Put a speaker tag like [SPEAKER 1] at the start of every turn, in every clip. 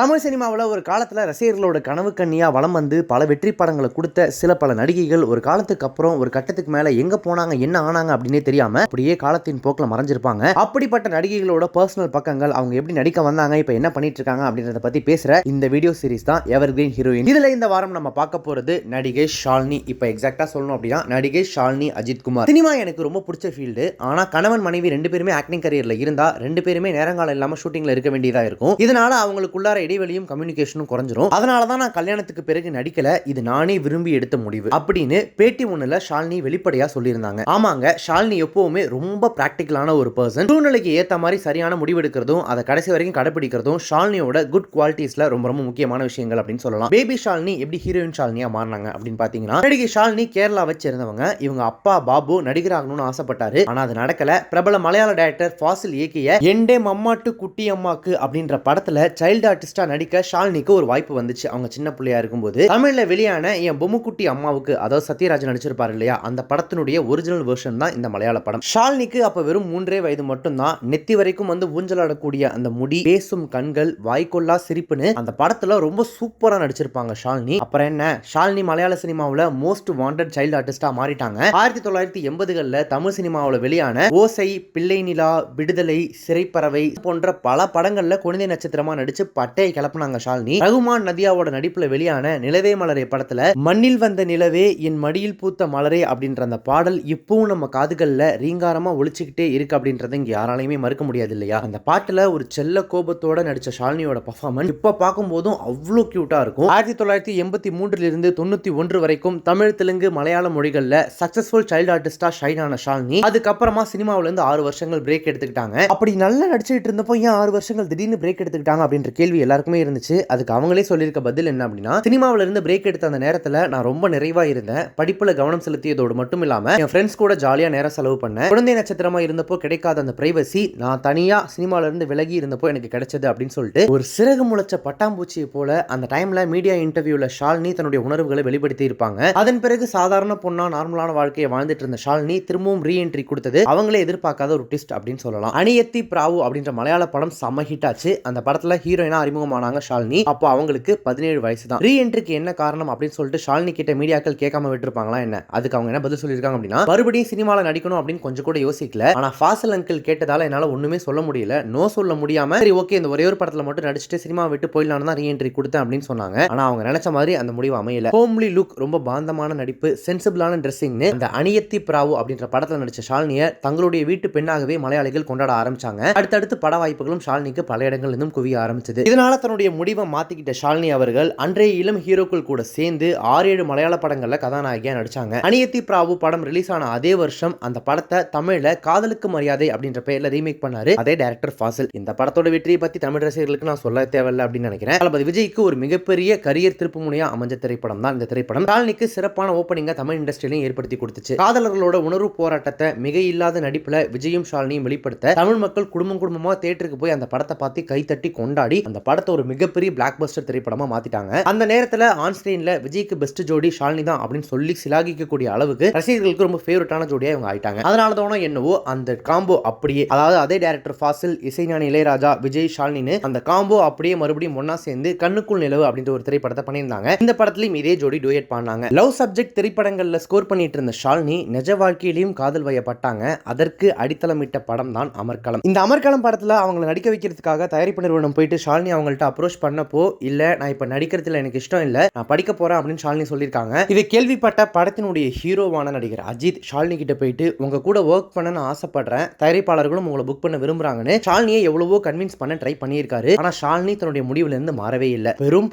[SPEAKER 1] தமிழ் சினிமாவில் ஒரு காலத்தில் ரசிகர்களோட கனவு கண்ணியாக வலம் வந்து பல வெற்றி படங்களை கொடுத்த பல நடிகைகள் ஒரு காலத்துக்கு அப்புறம் ஒரு கட்டத்துக்கு மேலே எங்கே போனாங்க என்ன ஆனாங்க அப்படின்னே தெரியாமல் அப்படியே காலத்தின் போக்கில் மறைஞ்சிருப்பாங்க. அப்படிப்பட்ட நடிகைகளோட பர்சனல் பக்கங்கள், அவங்க எப்படி நடிக்க வந்தாங்க, இப்போ என்ன பண்ணிட்டு இருக்காங்க அப்படின்றத பற்றி பேசுகிற இந்த வீடியோ சீரிஸ் தான் எவர்கிரீன் ஹீரோயின். இதில் இந்த வாரம் நம்ம பார்க்க போகிறது நடிகை ஷாலினி. இப்போ எக்ஸாக்டாக சொல்லணும் அப்படின்னா நடிகை ஷாலினி அஜித் குமார். சினிமா எனக்கு ரொம்ப பிடிச்ச ஃபீல்டு. ஆனால் கணவன் மனைவி ரெண்டு பேருமே ஆக்டிங் கரியரில் இருந்தால் ரெண்டு பேருமே நேரங்காலம் இல்லாமல் ஷூட்டிங்கில் இருக்க வேண்டியதாக இருக்கும். இதனால அவங்களுக்குள்ளார இடைவெளியும் கம்யூனிகேஷனும் குறைஞ்சிரும். அதனால தான் நான் கல்யாணத்துக்கு பிறகு நடிக்கல, இது நானே விரும்பி எடுத்த முடிவு அப்படின்னு பேட்டி ஒண்ணுல ஷாலினி வெளிப்படையா சொல்லியிருந்தாங்க. ஆமாங்க, ஷாலினி எப்பவுமே ரொம்ப பிராக்டிகலான ஒரு பர்சன். சூழ்நிலைக்கு ஏத்த மாதிரி சரியான முடிவு எடுக்கிறதும் அதை கடைசி வரைக்கும் கடைபிடிக்கிறதும் ஷாலினியோட குட் குவாலிட்டிஸ்ல ரொம்ப ரொம்ப முக்கியமான விஷயங்கள் அப்படின்னு சொல்லலாம். பேபி ஷாலினி எப்படி ஹீரோயின் ஷாலினியா மாறினாங்க அப்படின்னு பாத்தீங்கன்னா, நடிகை ஷாலினி கேரளா வச்சிருந்தவங்க. இவங்க அப்பா பாபு நடிகராகணும்னு ஆசைப்பட்டாரு, ஆனா அது நடக்கல. பிரபல மலையாள டைரக்டர் ஃபாசில் இயக்கிய எண்டே மம்மாட்டு குட்டி அம்மாக்கு அப்படின்ற படத்துல சைல்டு ஆர்டிஸ்டா நடிக்க ஷாலினிக்கு ஒரு வாய்ப்பு வந்துச்சு. அவங்க சின்ன பிள்ளையா இருக்கும்போது தமிழ்ல வெளியான என் பொம்முக்குட்டி அம்மாவுக்கு, அதாவது சத்யராஜ் நடிச்சிருப்பாரு இல்லையா, அந்த படத்தினுடைய ஒரிஜினல் வெர்ஷன் தான் இந்த மலையாள படம். ஷாலினிக்கு அப்ப வெறும் 3 வயது மட்டும் தான். நெத்தி வரைக்கும் வந்து ஊஞ்சலாடக்கூடிய அந்த முடி, பேசும் கண்கள், வாய்க்கொள்ளா சிரிப்புன்னு அந்த படத்துல ரொம்ப சூப்பரா நடிச்சிருப்பாங்க ஷாலினி. அப்புறம் என்ன, ஷாலினி மலையாள சினிமாவில் மோஸ்ட் வாண்டட் சைல்டு ஆர்டிஸ்டா மாறிட்டாங்க. 1980களில் தமிழ் சினிமாவில் வெளியான ஓசை, பிள்ளை நிலா, விடுதலை, சிறைப்பறவை போன்ற பல படங்கள்ல குழந்தை நட்சத்திரமா நடிச்சு பட்டையை கிளப்பினாங்க ஷாலினி. ரகுமான் நதியாவோட நடிப்புல வெளியான நிலவே மலரே படத்துல மண்ணில் வந்த நிலவே என் மடியில் பூத்த மலரே அப்படின்ற அந்த பாடல் இப்பவும் நம்ம காதுகள்ல ரீங்காரமா ஒழிச்சுக்கிட்டே இருக்கு அப்படின்றத இங்க யாராலையுமே மறுக்க முடியாது இல்லையா. அந்த பாட்டுல ஒரு செல்ல கோபத்தோட நடிச்ச ஷாலினியோட பர்ஃபார்மன்ஸ் இப்ப பார்க்கும் போதும் அவ்வளோ கியூட்டா இருக்கும். 1983 இருந்து 91 வரைக்கும் தமிழ், தெலுங்கு, மலையாள மொழிகள்ல சக்சஸ்ஃபுல் சைல்டு ஆர்டிஸ்டா ஷைன் ஆன ஷாலினி அதுக்கப்புறமா சினிமாவில இருந்து 6 வருஷங்கள் பிரேக் எடுத்துக்கிட்டாங்க. அப்படி நல்லா நடிச்சுட்டு இருந்தப்போ ஏன் 6 வருஷங்கள் திடீர்னு பிரேக் எடுத்துக்கிட்டாங்க அப்படின்ற கேள்வி எல்லாருக்குமே இருந்துச்சு. அதுக்கு அவங்களே சொல்லியிருக்க பதில் என்ன அப்படின்னா, சினிமாவில இருந்து பிரேக் எடுத்த அந்த நேரத்துல நான் ரொம்ப நிறைவா இருந்தேன். படிப்புல கவனம் செலுத்தியதோடு மட்டும் இல்லாம என் ஃப்ரெண்ட்ஸ் கூட ஜாலியா நேரம் செலவு பண்ணேன். குழந்தை நட்சத்திரமா இருந்தப்போ கிடைக்காத அந்த பிரைவசி நான் தனியா சினிமால இருந்து விலகி இருந்தப்போ எனக்கு கிடைச்சது அப்படின்னு சொல்லிட்டு ஒரு சிறகு முளைச்ச பட்டாம்பூச்சியை போல அந்த டைம்ல மீடியா இன்டர்வியூல ஷாலினி தன்னுடைய உணர்வுகளை வெளிப்படுத்தி இருப்பாங்க. அதன் பிறகு சாதாரண பொண்ணா நார்மலான வாழ்க்கையை வாழ்ந்துட்டு இருந்த ஷாலினி திரும்பவும் ரீஎன்ட்ரி கொடுத்தது அவங்களே எதிர்பார்க்காத ஒரு ட்விஸ்ட் அப்படின்னு சொல்லலாம். அணியத்தி பிராவு அப்படின்ற மலையாள படம் செம்ம ஹிட் ஆச்சு. அந்த படத்துல ஹீரோயினா அறிமுகமானாங்க ஷாலினி. அப்போ அவங்களுக்கு 17 வயசு தான். ரீஎன்ட்ரிக்கு என்ன காரணம் அப்படின்னு சொல்லிட்டு ஷாலினி கிட்ட மீடியாக்கள் கேட்காம விட்டுருப்பாங்களா என்ன? அதுக்கு அவங்க என்ன பதில் சொல்லியிருக்காங்க அப்படின்னா, மறுபடியும் சினிமால நடிக்கணும் அப்படின்னு கொஞ்சம் கூட யோசிக்கல. ஆனா ஃபாசில் அங்கிள் கேட்டதால என்னால ஒண்ணுமே சொல்ல முடியல. நோ சொல்ல முடியாம சரி ஓகே இந்த ஒரே ஒரு படத்துல மட்டும் நடிச்சுட்டு சினிமா விட்டு போயிடலான்னு தான் ரீஎன்ட்ரி கொடுத்தேன் அப்படின்னு சொன்னாங்க. ஆனா அவங்க நினைச்ச மாதிரி அந்த முடிவு அமையல. ஹோம்லி லுக், ரொம்ப பாந்தமான நடிப்பு, சென்சிபிளான ட்ரெஸ்ஸிங்னு அந்த அணியத்தி பிராவு அப்படின்ற படத்துல நடிச்ச ஷாலினியை தங்களுடைய வீட்டு பெண்ணாகவே மலையாளிகள் கொண்டாட ஆரம்பிச்சாங்க. அடுத்தடுத்து பட வாய்ப்புகளும் ஷாலினிக்கு பல இடங்கள் இருந்தும் குவிய ஆரம்பிச்சது. இதனால தன்னுடைய முடிவை மாத்திக்கிட்ட ஷாலினி அவர்கள் அன்றைய இளம் ஹீரோக்கள் கூட சேர்ந்து 6-7 மலையாள படங்கள்ல கதாநாயகியா நடிச்சாங்க. அணியத்தி பிராவு படம் ரிலீஸ் ஆன அதே வருஷம் அந்த படத்தை தமிழ்ல காதலுக்கு மரியாதை அப்படின்ற பெயர்ல ரீமேக் பண்ணாரு அதே டைரக்டர் ஃபாசில். இந்த படத்தோட வெற்றியை பத்தி தமிழ் ரசிகர்களுக்கு நான் சொல்ல தேவையில்லை அப்படின்னு நினைக்கிறேன். தளபதி விஜய்க்கு ஒரு மிகப்பெரிய கரியர் திருப்பு முனையா அமைஞ்ச திரைப்படம் தான் இந்த திரைப்படம். ஷாலினிக்கு சிறப்பான ஓப்பனிங்கா தமிழ் இண்டஸ்ட்ரியிலையும் ஏற்படுத்தி கொடுத்துச்சு. காதலர்களோட உணர்வு போராட்டத்தை மிக இல்லாத நடிப்புல விஜயும் ஷாலினியும் வெளிப்படுத்த தமிழ் மக்கள் குடும்பமா தியேட்டருக்கு போய் அந்த படத்தை பார்த்து கைத்தட்டி கொண்டாடி அந்த படத்தை ஒரு மிகப்பெரிய பிளாக் பஸ்டர் திரைப்படமா மாத்திட்டாங்க. அந்த நேரத்துல ஆன் ஸ்கிரீன்ல விஜய்க்கு பெஸ்ட் ஜோடி ஷாலினி தான் அப்படின்னு சொல்லி சிலாகிக்கக்கூடிய அளவுக்கு ரசிகர்களுக்கு ரொம்ப ஃபேவரட்டான ஜோடியா இவங்க ஆயிட்டாங்க. அதனால தான் என்னவோ அந்த காம்போ அப்படியே, அதாவது அதே டைரக்டர் ஃபாசில், இசைஞானி இளையராஜா, விஜய், ஷாலினி அந்த காம்போ அப்படியே மறுபடியும் ஒன்னா சேர்ந்து கண்ணுக்குள் நிலவு அப்படின்ற ஒரு திரைப்படத்தை பண்ணியிருந்தாங்க. இந்த படத்திலையும் இதே ஜோடி டூயட் பண்ணாங்க. லவ் சப்ஜெக்ட் திரைப்படங்கள்ல ஸ்கோர் பண்ணிட்டு இருந்த ஷாலினி நிஜ வாழ்க்கையிலையும் காதல் வயப்பட்டாங்க. அதற்கு அடித்தளமிட்ட படம் தான் அமர்க்களம். இந்த அமர்க்களம் படத்துல அவங்களை நடிக்க வைக்கிறதுக்காக தயாரிப்பு நிறுவனம் போயிட்டு ஷாலினி அவங்கள்ட்ட அப்ரோச் பண்ணப்போ, இல்ல நான் இப்ப நடிக்கிறதுல எனக்கு இஷ்டம் இல்ல, நான் படிக்க போறேன் அப்படின்னு ஷாலினி சொல்லியிருக்காங்க. இதை கேள்விப்பட்ட படத்தினுடைய ஹீரோவான நடிகர் அஜித் ஷாலினி கிட்ட போயிட்டு உங்க கூட ஒர்க் பண்ண நான் ஆசைப்படுறேன், தயாரிப்பாளர்களும் உங்களை புக் பண்ண விரும்புறாங்கன்னு ஷாலினியை எவ்வளவோ கன்வின்ஸ் பண்ண ட்ரை பண்ணியிருக்காரு. ஆனா ஷாலினி தன்னுடைய முடிவுல இருந்து மாறவே இல்லை. பெரும்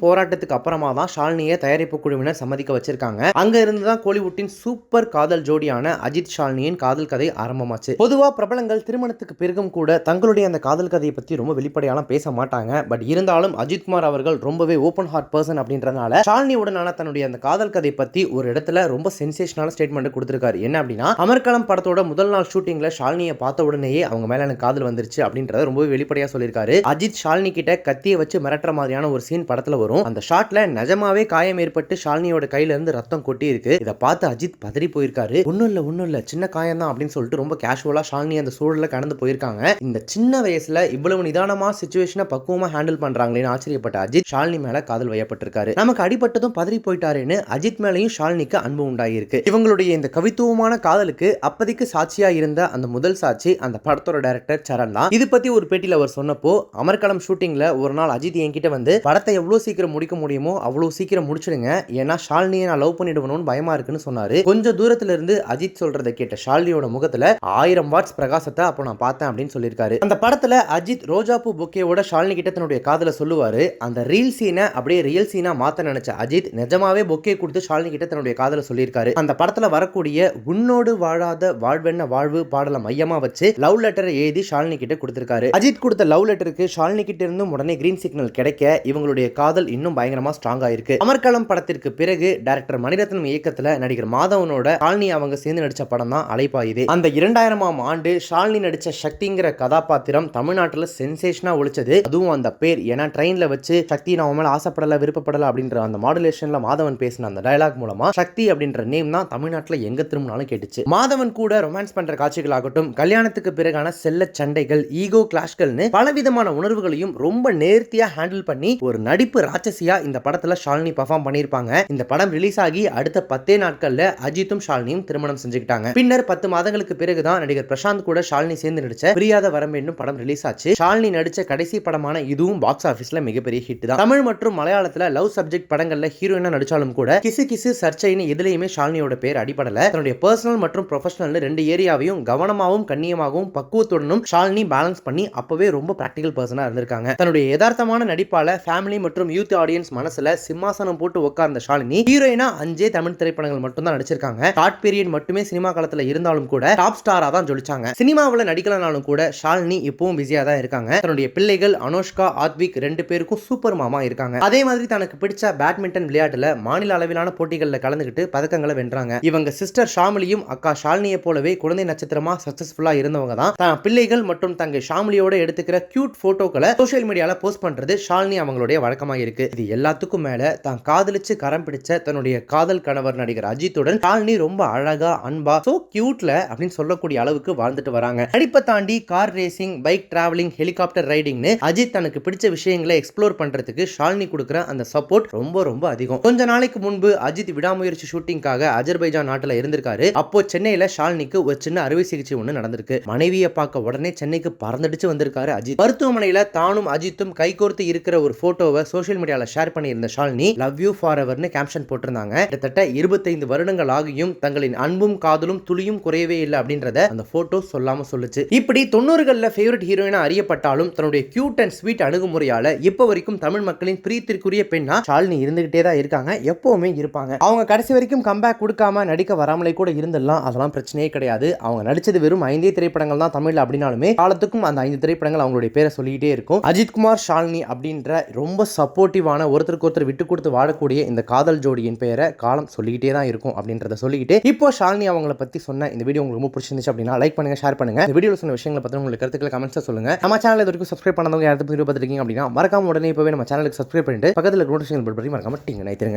[SPEAKER 1] போராட்டத்துக்கு அப்புறமா தான் ஷாலினியை தயாரிப்பு குழுவினர் சம்மதிக்க வச்சிருக்காங்க. அங்க இருந்து தான் கோலிவுட்டின் சூப்பர் காதல் ஜோடியான அஜித் ஷாலினியின் காதல் கதை ஆரம்பமாச்சு. பொதுவா பிரபலங்கள் திருமணத்துக்கு பிறகும் கூட தங்களுடைய அந்த காதல் கதையை பத்தி ரொம்ப வெளிப்படையாலாம் பேச மாட்டாங்க. பட் இருந்தாலும் அஜித்குமார் அவர்கள் ரொம்பவே ஓபன் ஹார்ட் பர்சன் அப்படின்றதுனால ஷாலினியுடனான தன்னுடைய அந்த காதல் கதை பத்தி ஒரு இடத்துல ரொம்ப சென்சேஷனல் ஸ்டேட்மெண்ட் கொடுத்திருக்காரு. என்ன அப்படின்னா, அமர்க்களம் படத்தோட முதல் நாள் ஷூட்டிங்ல ஷாலினியை பார்த்த உடனேயே அவங்க மேல எனக்கு காதல் வந்துருச்சு அப்படின்றத ரொம்பவே வெளிப்படையா சொல்லியிருக்காரு. அஜித் ஷாலினி கிட்ட கத்தியை வச்சு மிரட்டுற மாதிரியான ஒரு சீன் படத்துல வரும். அந்த ஷாட்ல நிஜமாவே காயம் ஏற்பட்டு ஷாலினியோட கையில இருந்து ரத்தம் கொட்டி இருக்கு. இதை பார்த்து அஜித் பதறி போயிருக்காரு. ஒன்னும் இல்ல சின்ன காயம் தான் அப்படின்னு சொல்லிட்டு ரொம்ப கேஷுவலா ஷாலினி அந்த சூழல கடந்து போயிருக்காங்க. இந்த சின்ன வயசுல இவ்வளவு நிதானமா சிச்சுவேஷனை பக்குவமா ஹேண்டில் பண்றாங்க பண்றாங்களேன்னு ஆச்சரியப்பட்ட அஜித் ஷாலினி மேல காதல் வயப்பட்டிருக்காரு. நமக்கு அடிபட்டதும் பதறி போயிட்டாருன்னு அஜித் மேலையும் ஷாலினிக்கு அன்பு உண்டாயிருக்கு. இவங்களுடைய இந்த கவித்துவமான காதலுக்கு அப்பதைக்கு சாட்சியா இருந்த அந்த முதல் சாட்சி அந்த படத்தோட டைரக்டர் சரண் தான். இது பத்தி ஒரு பேட்டியில அவர் சொன்னப்போ, அமர்கலம் ஷூட்டிங்ல ஒரு நாள் அஜித் என்கிட்ட வந்து படத்தை எவ்வளவு சீக்கிரம் முடிக்க முடியுமோ அவ்வளவு சீக்கிரம் முடிச்சிடுங்க, ஏன்னா ஷாலினியை நான் லவ் பண்ணிடுவணும்னு பயமா இருக்குன்னு சொன்னாரு. கொஞ்சம் தூரத்துல இருந்து அஜித் சொல்றதை கேட்ட ஷாலினியோட முகத்துல 1000 வாட்ஸ் பிரகாசத்தை அப்போ நான் பார்த்தேன் அப்படின்னு சொல்லியிருக்காரு. அந்த படத்துல அஜித் ரோஜாப்பூ பொக்கேவோட ஷாலினி கிட்ட தன்னுடைய காதல சொல்லுவாரு. அந்த ரீல் சீனை அப்படியே ரியல் சீனா மாத்த நினைச்ச அஜித் நிஜமாவே பொக்கே கொடுத்து ஷாலினி கிட்ட தன்னுடைய காதல சொல்லியிருக்காரு. அந்த படத்துல வரக்கூடிய உன்னோடு வாழாத வாழ்வென்ன வாழ்வு பாடல மையமா வச்சு லவ் லெட்டரை எழுதி ஷாலினி கிட்ட கொடுத்திருக்காரு. அஜித் கொடுத்த லவ் லெட்டருக்கு ஷாலினி கிட்ட இருந்தும் உடனே கிரீன் சிக்னல் கிடைக்க இவங்களுடைய காதல் இன்னும் பயங்கரமா ஸ்ட்ராங் ஆயிருக்கு. அமர்கலம் படத்திற்கு பிறகு டைரக்டர் மணிரத்னம் இயக்கத்துல நடிகர் மாதவனோட ஷாலினி அவங்க சேர்ந்து நடிச்ச படம் தான் அலைப்பாயுதே. அந்த 2000ஆம் ஆண்டு ஷாலினி நடிச்ச சக்திங்கிற கதாபாத்திரம் தமிழ்நாட்டில் சென்சேஷனா ஒழிச்சது. அதுவும் அந்த பேர், ஏன்னா ட்ரெயின்ல வச்சு சக்தி நான் உன் மேல ஆசைப்படல விருப்பப்படல அப்படின்ற அந்த மாடுலேஷன்ல மாதவன் பேசின அந்த டயலாக் மூலமா சக்தி அப்படின்ற நேம் தான் தமிழ்நாட்டில் எங்க திரும்பினாலும் கேட்டுச்சு. மாதவன் கூட ரொமான்ஸ் பண்ற காட்சிகள் ஆகட்டும், கல்யாணத்துக்கு பிறகான செல்ல சண்டைகள், ஈகோ கிளாஷ்கள்னு பலவிதமான உணர்வுகளையும் ரொம்ப நேர்த்தியா ஹேண்டில் பண்ணி ஒரு நடிப்பு ராட்சசியா இந்த படத்துல ஷாலினி பெர்ஃபார்ம் பண்ணியிருப்பாங்க. இந்த படம் ரிலீஸ் ஆகி அடுத்த 10 நாட்கள்ல அஜித்தும் ஷாலினியும் திருமணம் செஞ்சுக்கிட்டாங்க. பின்னர் 10 மாதங்களுக்கு பிறகுதான் நடிகர் பிரசாந்த் கூட ஷாலினி சேர்ந்து நடிச்ச பிரியாத வரம்பு என்னும் படம் ரிலீஸ் ஆச்சு. ஷாலினி நடிச்ச கடைசி படமான இதுவும் பாக்ஸ் ஆபீஸ்ல மிகப்பெரிய ஹிட் தான். தமிழ் மற்றும் மலையாளத்துல லவ் சப்ஜெக்ட் படங்கள்ல ஹீரோயினா நடிச்சாலும் கூட கிசு கிசு சர்ச்சைன்னு எதுலயுமே ஷாலினியோட பேர் அடிபடல. தன்னுடைய பர்சனல் மற்றும் ப்ரொஃபஷனல் 2 ஏரியாவையும் கவனமாகவும் கண்ணியமாகவும் பக்குவத்துடனும் ஷாலினி பேலன்ஸ் பண்ணி அப்பவே ரொம்ப பிராக்டிகல் பர்சனா இருந்திருக்காங்க. தன்னுடைய யதார்த்தமான நடிப்பால ஃபேமிலி மற்றும் யூத் ஆடியன்ஸ் மனசுல சிம்மாசனம் போட்டு உட்கார்ந்த ஷாலினி ஹீரோயினா 5 தமிழ் திரைப்படங்கள் மட்டும் தான் நடிச்சிருக்காங்க. ஷார்ட் பீரியட் மட்டுமே சினிமா காலத்துல இருந்தாலும் கூட டாப் ஸ்டாரா தான் ஜொலிச்சாங்க. சினிமாவில் நடிக்கலனாலும் கூட ஷாலினி இப்பவும் பிஸியா தான் இருக்காங்க. தன்னுடைய பிள்ளைகள் அனுஷ்கா ஆத்விக் 2 பேருக்கும் சூப்பர் மாமா இருக்காங்க. அதே மாதிரி தனக்கு பிடிச்ச பேட்மிண்டன் விளையாட்டுல மாநில அளவிலான போட்டிகளில் கலந்துகிட்டு பதக்கங்களை வென்றாங்க. இவங்க சிஸ்டர் ஷாமிலியும் அக்கா ஷாலினியை போலவே குழந்தை நட்சத்திரமா சக்சஸ்ஃபுல்லா இருந்தவங்க தான். தன் பிள்ளைகள் மற்றும் தங்கை ஷாமிலியோட எடுத்துக்கிற கியூட் போட்டோக்களை சோஷியல் மீடியால போஸ்ட் பண்றது ஷாலினி அவங்களுடைய வழக்கமா இருக்கு. இது எல்லாத்துக்கும் மேல தான் காதலிச்சு கரம் பிடிச்ச தன்னுடைய காதல் கணவர் நடிகர் அஜித்துடன் ஷாலினி ரொம்ப அழகா அன்பா சோ கியூட்ல அப்படின்னு சொல்லக்கூடிய அளவுக்கு வாழ்ந்துட்டு வராங்க. நடிப்பை தாண்டி car racing, bike travelling, helicopter ரைடிங்னு அஜித் தனக்கு பிடிச்ச விஷயங்களை எக்ஸ்ப்ளோர் பண்றதுக்கு ஷாலினி கொடுக்குற அந்த சப்போர்ட் ரொம்ப ரொம்ப அதிகம். கொஞ்ச நாளைக்கு முன்பு அஜித் விடாமுயற்சி ஷூட்டிங்காக அஜர்பைஜான் நாட்டுல இருந்திருக்காரு. அப்போ சென்னையில ஷாலினிக்கு ஒரு சின்ன அறுவை சிகிச்சை ஒன்று நடந்திருக்கு. மனைவியை பார்க்க உடனே சென்னைக்கு பறந்தடிச்சு வந்திருக்காரு அஜித். மருத்துவமனையில தானும் அஜித்தும் கைகோர்த்து இருக்கிற ஒரு போட்டோவை சோஷியல் மீடியால ஷேர் பண்ணியிருந்த ஷாலினி லவ் யூ ஃபார் எவர்னு கேப்ஷன் போட்டிருந்தாங்க. கிட்டத்தட்ட 25 வருடங்கள் ஆகியும் தங்களின் அன்பும் காதலும் துளியும் குறையவே இல்லை அப்படின்றத அந்த போட்டோ சொல்லாம சொல்லுச்சு. இப்படி 90களில் ஃபேவரட் ஹீரோயினா அறியப்பட்டாலும் தன்னுடைய கியூட் அண்ட் ஸ்வீட் அணுகுமுறையால இப்ப வரைக்கும் தமிழ் மக்களின் பிரீத்திற்குரிய பெண்ணா ஷாலினி இருந்துகிட்டே தான் இருக்காங்க, எப்பவுமே இருப்பாங்க. அவங்க கடைசி வரைக்கும் கம்பேக் கொடுக்காம நடிக்க வராமலே கூட இருந்துடலாம், அதெல்லாம் பிரச்சனையே கிடையாது. அவங்க நடிச்சது வெறும் 5 திரைப்படங்கள் தான் தமிழ்ல அப்படின்னாலுமே காலத்துக்கும் அந்த 5 திரைப்படங்கள் அவங்களுடைய பேரை சொல்லிக்கிட்டே இருக்கும். அஜித் குமார் ஷாலினி அப்படின்ற ரொம்ப சப்போர்ட்டிவான ஒருத்தருக்கு ஒருத்தர் விட்டு கொடுத்து வாழக்கூடிய இந்த காதல் ஜோடியின் பெயரை காலம் சொல்லிக்கிட்டே தான் இருக்கும் அப்படின்றத சொல்லிக்கிட்டு இப்போ ஷாலினி அவங்களை பத்தி சொன்ன இந்த வீடியோ உங்களுக்கு ரொம்ப பிடிச்சிருந்துச்சு அப்படின்னா லைக் பண்ணுங்க, ஷேர் பண்ணுங்க. இந்த வீடியோல சொன்ன விஷயங்களை பத்தி உங்களுக்கு கருத்துக்களை கமெண்ட்ஸ்ல சொல்லுங்க. நம்ம சேனல் இது வரைக்கும் சப்ஸ்கிரைப் பண்ணாதவங்க யாராவது வீடியோ பார்த்துருக்கீங்க அப்படின்னா மறக்காம உடனே இப்பவே நம்ம சேனலுக்கு சப்ஸ்கிரைப் பண்ணிட்டு பக்கத்துல நோட்டிஃபிகேஷன் பெல் பட்டனை மறக்காம டிங் நினைத்துருங்க.